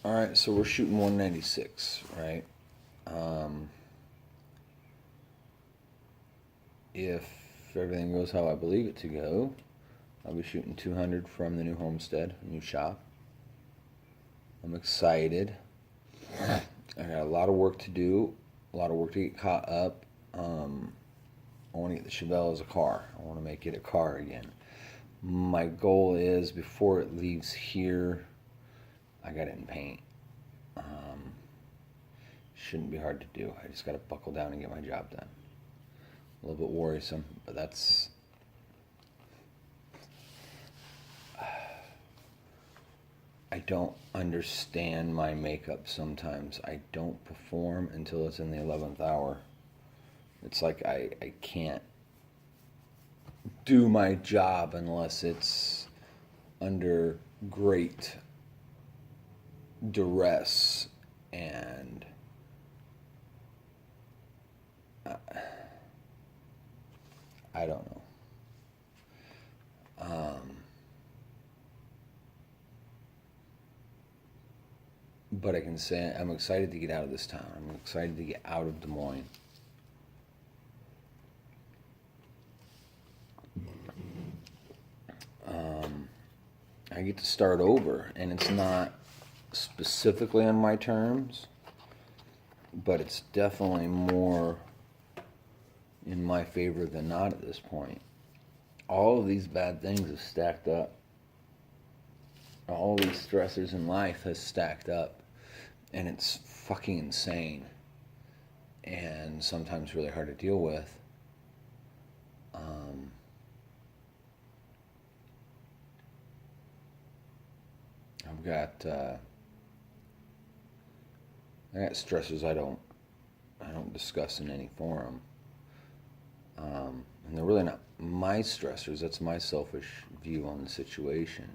All right, so we're shooting 196, right? Um, if everything goes how I believe it to go, I'll be shooting 200 from the new homestead, new shop. I'm excited. I got a lot of work to do, a lot of work to get caught up. Um, I want to get the Chevelle as a car. I want to make it a car again. My goal is before it leaves here, I got it in paint. Um, shouldn't be hard to do. I just got to buckle down and get my job done. A little bit worrisome, but that's. I don't understand my makeup sometimes. I don't perform until it's in the 11th hour. It's like I can't do my job unless it's under great duress and uh, I don't know. Um, but I can say I'm excited to get out of this town. I'm excited to get out of Des Moines. Um, I get to start over, and it's not specifically on my terms, but it's definitely more in my favor than not at this point. All of these bad things have stacked up. All these stressors in life has stacked up, and it's fucking insane, and sometimes really hard to deal with. Um, I've got I got stressors I don't discuss in any forum, and they're really not my stressors. That's my selfish view on the situation.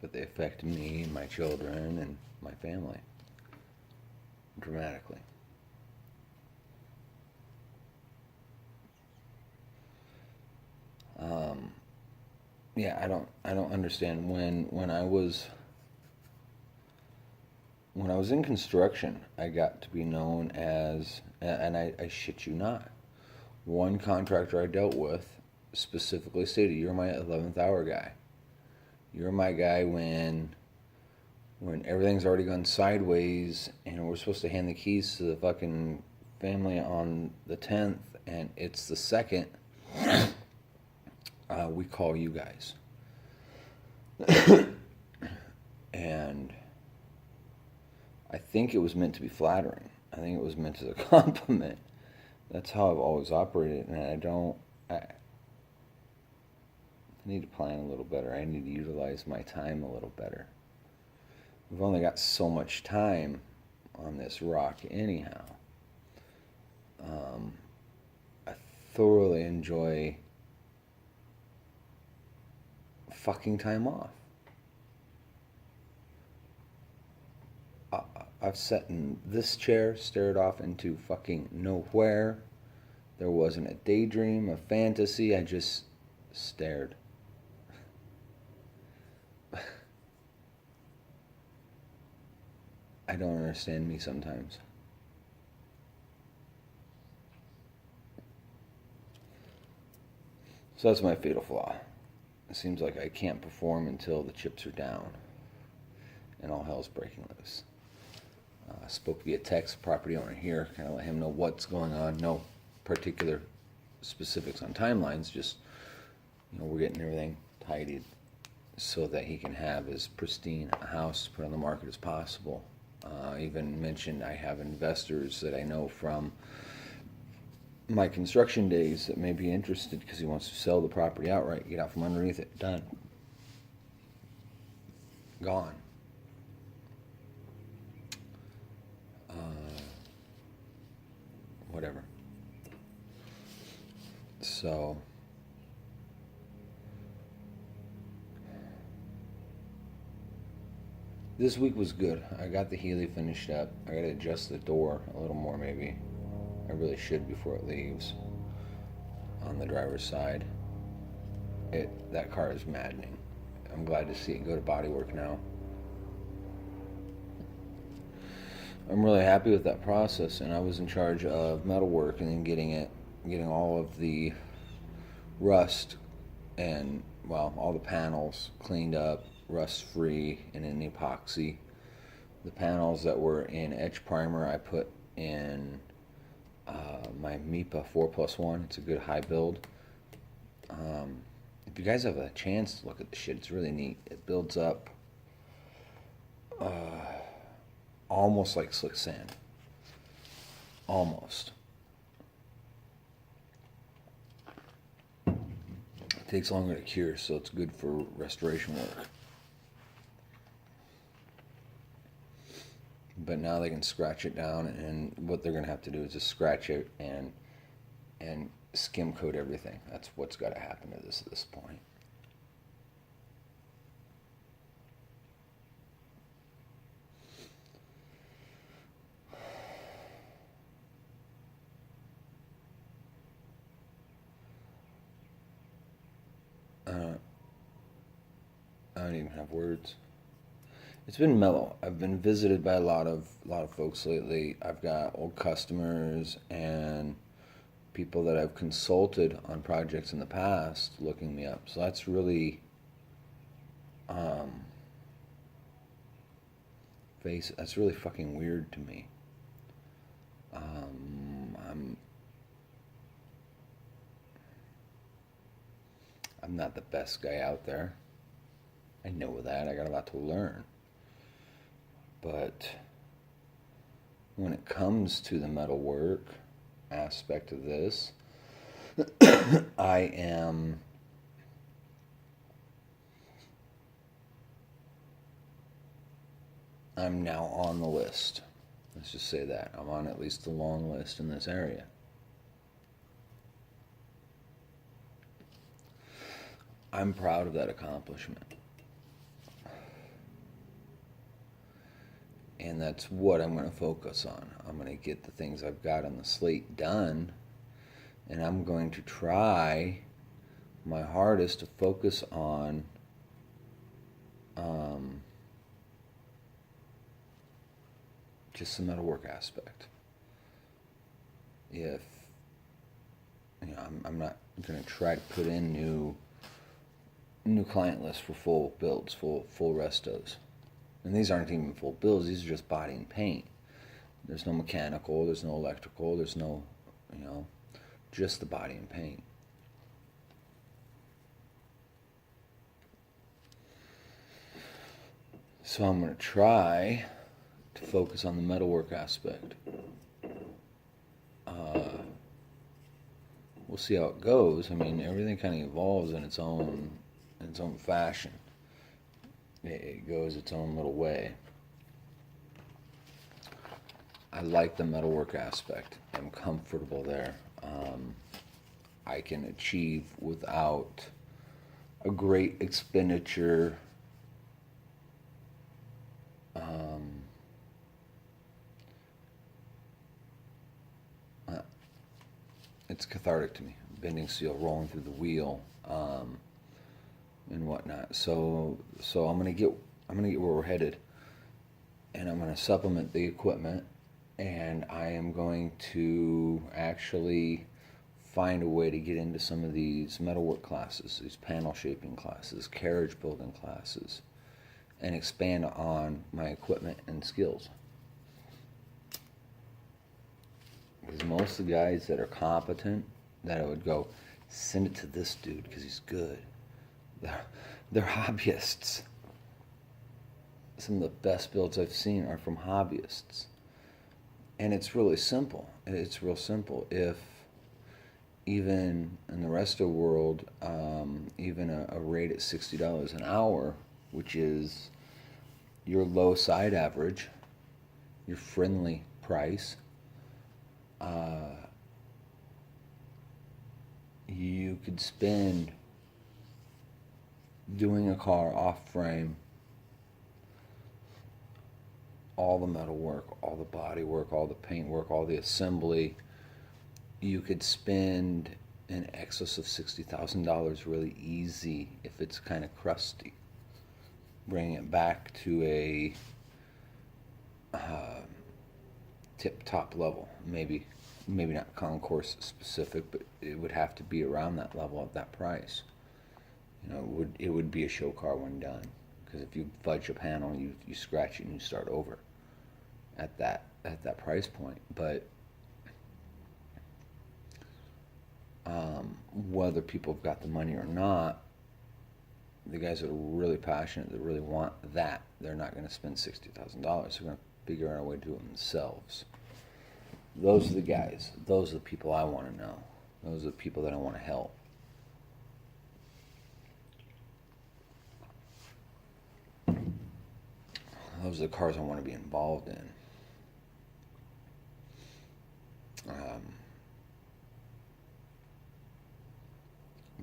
But they affect me and my children and my family dramatically. Um, yeah, I don't understand when I was in construction, I got to be known as, and I shit you not, one contractor I dealt with specifically stated, "You're my 11th hour guy. You're my guy when everything's already gone sideways and we're supposed to hand the keys to the fucking family on the 10th and it's the 2nd. We call you guys." And I think it was meant to be flattering. I think it was meant as a compliment. That's how I've always operated, and I need to plan a little better. I need to utilize my time a little better. We've only got so much time on this rock, anyhow. Um, I thoroughly enjoy fucking time off. I, I've sat in this chair, stared off into fucking nowhere. There wasn't a daydream, a fantasy. I just stared. I don't understand me sometimes. So that's my fatal flaw. It seems like I can't perform until the chips are down and all hell's breaking loose. I spoke via text, property owner here, kind of let him know what's going on. No particular specifics on timelines, just we're getting everything tidied so that he can have as pristine a house to put on the market as possible. I even mentioned I have investors that I know from my construction days that may be interested because he wants to sell the property outright, get out from underneath it. Done. Gone. Whatever. So this week was good. I got the Healy finished up. I got to adjust the door a little more maybe. I really should before it leaves on the driver's side. That car is maddening. I'm glad to see it go to bodywork now. I'm really happy with that process, and I was in charge of metalwork and then getting all of the rust and, well, all the panels cleaned up, rust free, and in epoxy. The panels that were in etch primer, I put in my MIPA 4+1. It's a good high build. If you guys have a chance to look at the shit, it's really neat. It builds up almost like slick sand. Almost. It takes longer to cure, so it's good for restoration work. But now they can scratch it down, and what they're going to have to do is just scratch it and skim coat everything. That's what's got to happen to this at this point. I don't even have words. It's been mellow. I've been visited by a lot of folks lately. I've got old customers and people that I've consulted on projects in the past looking me up. So that's really that's really fucking weird to me. I'm not the best guy out there. I know that. I got a lot to learn. But when it comes to the metalwork aspect of this, I'm now on the list. Let's just say that. I'm on at least the long list in this area. I'm proud of that accomplishment. And that's what I'm going to focus on. I'm going to get the things I've got on the slate done, and I'm going to try my hardest to focus on just the metalwork aspect. If I'm not going to try to put in new client lists for full builds, full restos. And these aren't even full builds, these are just body and paint. There's no mechanical, there's no electrical, there's no, just the body and paint. So I'm going to try to focus on the metalwork aspect. We'll see how it goes. I mean, everything kind of evolves in its own fashion. It goes its own little way. I like the metalwork aspect. I'm comfortable there. I can achieve without a great expenditure. It's cathartic to me. Bending steel, rolling through the wheel, and whatnot. So I'm gonna get where we're headed, and I'm gonna supplement the equipment, and I am going to actually find a way to get into some of these metalwork classes, these panel shaping classes, carriage building classes, and expand on my equipment and skills. Because most of the guys that are competent, that I would go, send it to this dude because he's good. They're hobbyists. Some of the best builds I've seen are from hobbyists. And it's really simple. It's real simple. If even in the rest of the world, even a rate at $60 an hour, which is your low side average, your friendly price, you could spend doing a car off frame, all the metal work, all the body work, all the paint work, all the assembly, you could spend in excess of $60,000 really easy if it's kind of crusty. Bring it back to a tip-top level. Maybe not concourse specific, but it would have to be around that level at that price. You know, it would be a show car when done. Because if you fudge a panel, you scratch it and you start over at that price point. But whether people have got the money or not, the guys that are really passionate, that really want that, they're not going to spend $60,000. They're going to figure out a way to do it themselves. Those are the guys. Those are the people I want to know. Those are the people that I want to help. Those are the cars I want to be involved in.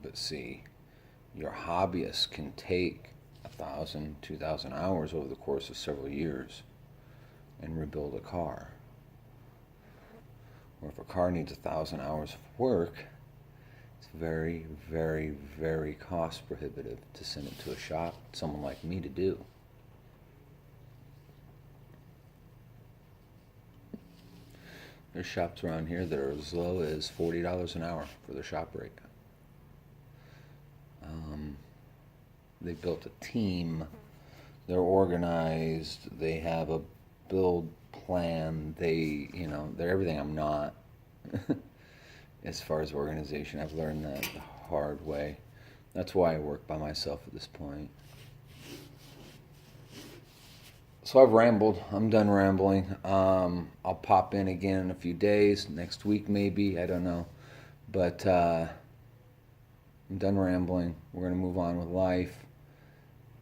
But see, your hobbyist can take 1,000, 2,000 hours over the course of several years and rebuild a car. Or if a car needs 1,000 hours of work, it's very, very, very cost prohibitive to send it to a shop, someone like me, to do. There's shops around here that are as low as $40 an hour for their shop rate. They built a team. They're organized. They have a build plan. They're everything I'm not. As far as organization, I've learned that the hard way. That's why I work by myself at this point. So I've rambled. I'm done rambling. I'll pop in again in a few days, next week maybe, I don't know. But I'm done rambling. We're going to move on with life.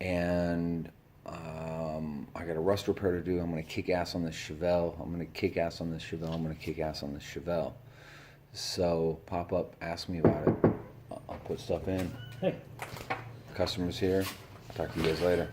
And I got a rust repair to do. I'm going to kick ass on this Chevelle. I'm going to kick ass on this Chevelle. I'm going to kick ass on this Chevelle. So pop up, ask me about it. I'll put stuff in. Hey. Customers here. Talk to you guys later.